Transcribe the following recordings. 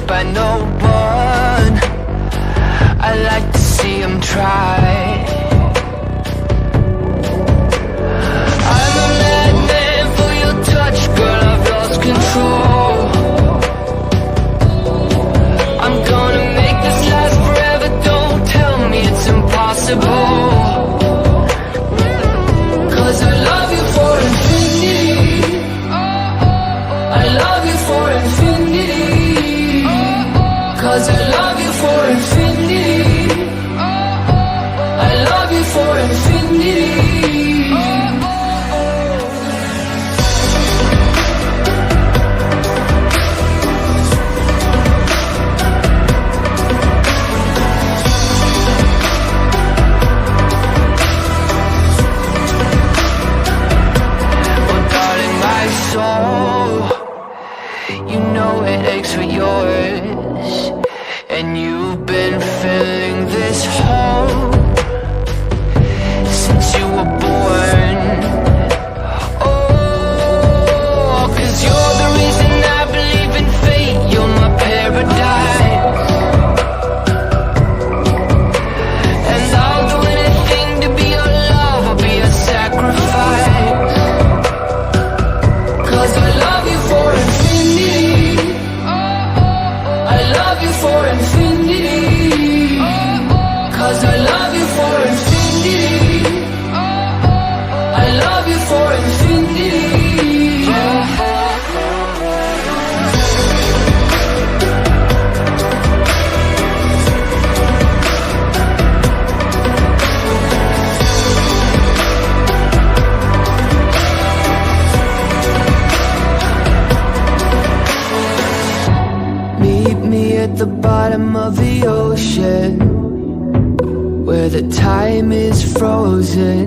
by no one. I like to see him try. I'm a madman for your touch, girl, I've lost control. I'm gonna make this last forever, don't tell me it's impossible. Cause I love you for infinity, I love you for infinity. Cause I love you for infinity, I love you for infinity. You know it aches for yours, and you've been filling this hole since you were born. Oh, 'cause you're the reason I believe in fate. You're my paradise, and I'll do anything to be your love or be a sacrifice. 'Cause I love you for infinity, I love you for infinity. 'Cause I love you for infinity, I love you for infinity. Meet me at the bottom of the ocean, where the time is frozen,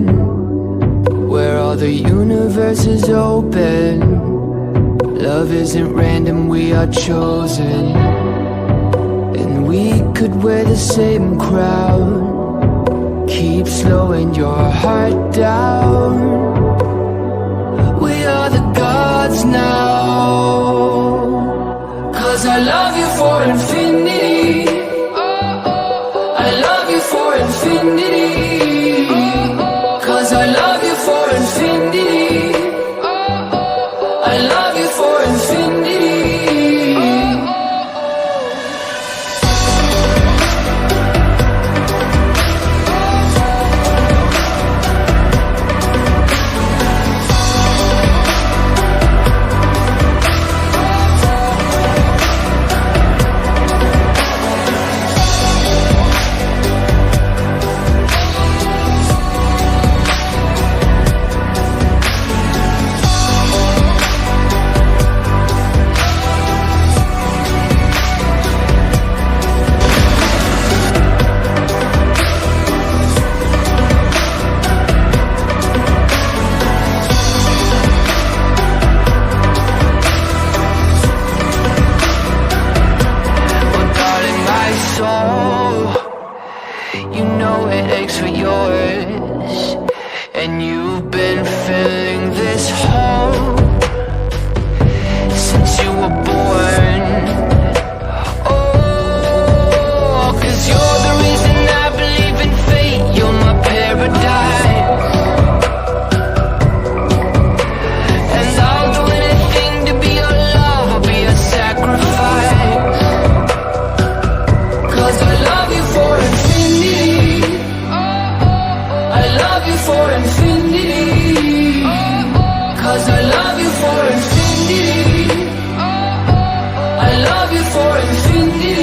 where all the universe is open. Love isn't random, we are chosen. And we could wear the same crown, keep slowing your heart down. We are the gods now. 'Cause I love you for infinity, I love you for infinity. 'Cause I love you for infinity, I love you for infinity. You know it aches for yours, and you've been filling this hole since you were born. Oh, 'cause you're the reason I believe in fate. You're my paradise, and I'll do anything to be your love or be a sacrifice. 'Cause I love you for infinity, I love you for infinity. 'Cause I love you for infinity, I love you for infinity.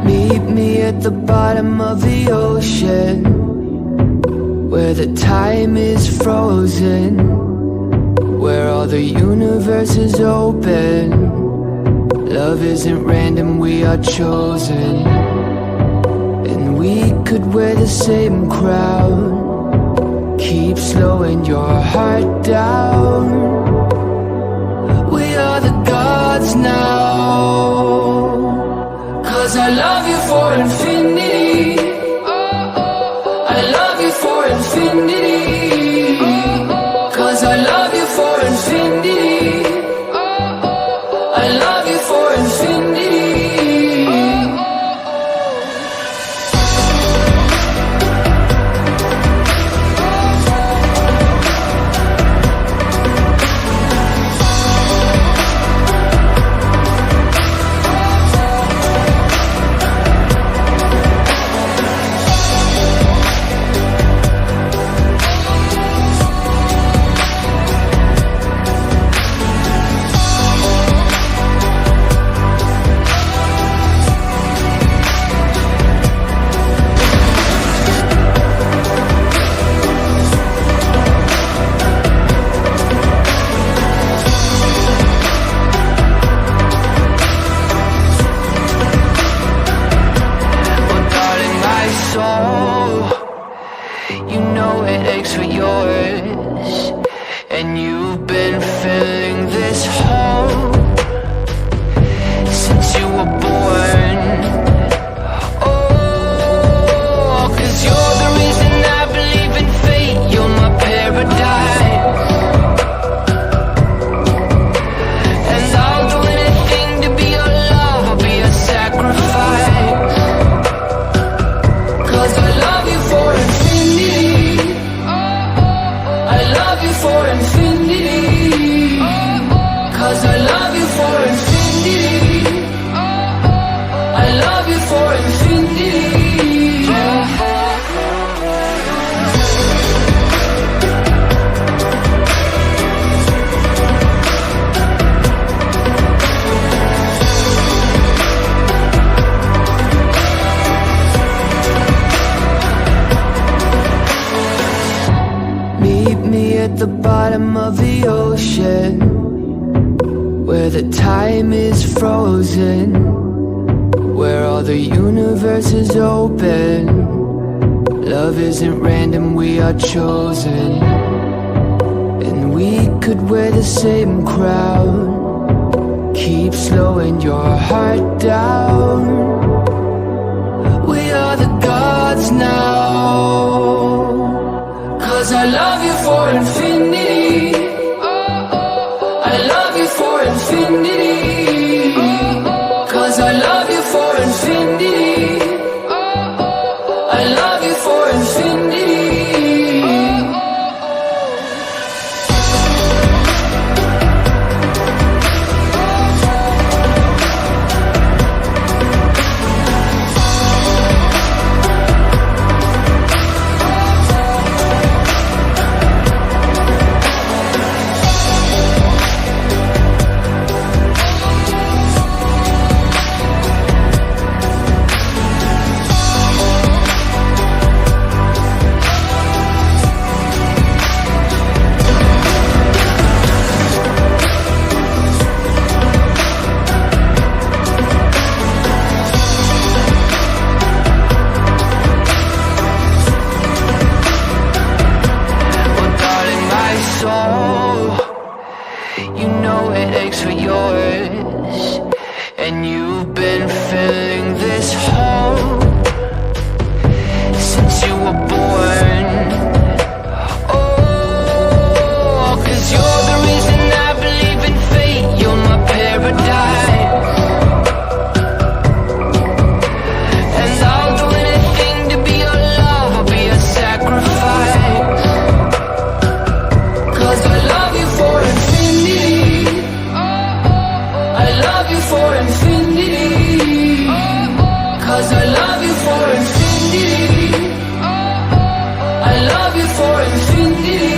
Meet me at the bottom of the ocean, where the time is frozen, where all the universe is open. Love isn't random, we are chosen. And we could wear the same crown, keep slowing your heart down. and you've been filling this hole since you were born. Oh, 'cause you're the reason I believe in fate. You're my paradise, and I'll do anything to be your love. I'll be a sacrifice, 'cause I love you for infinity. I love you for infinity, 'cause I love you for infinity. I love you for infinity. Meet me at the bottom of the ocean, where the time is frozen, where all the universe is open. Love isn't random, we are chosen, and we could wear the same crown. Keep slowing your heart down. We are the gods now, 'cause I love you for infinity. I love you for infinity, 'cause I love you for infinity. I love you for infinity. You know it aches for yours, and you've been filling this hole since you were born. Oh, 'cause you're the reason I believe in fate. You're my paradise, and I'll do anything to be your love. I'll be a sacrifice, 'cause I love you for infinity. I love you for infinity, 'cause I love you for infinity. I love you for infinity.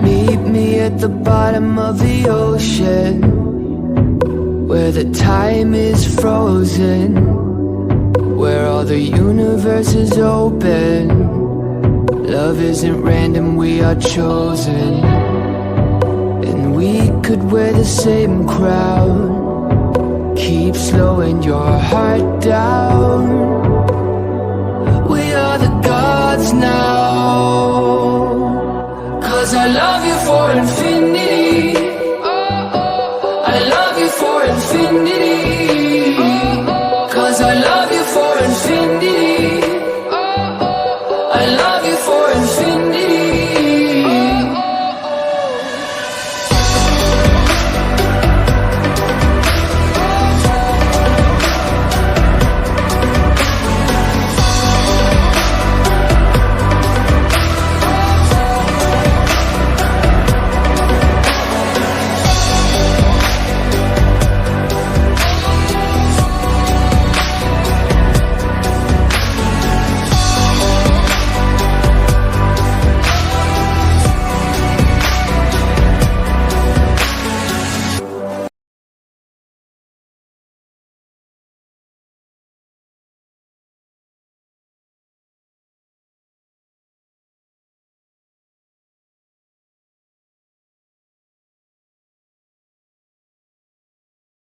Meet me at the bottom of the ocean, where the time is frozen, where all the universe is open. Love isn't random, we are chosen, and we could wear the same crown. Keep slowing your heart down. We are the gods now, 'cause I love you for infinity.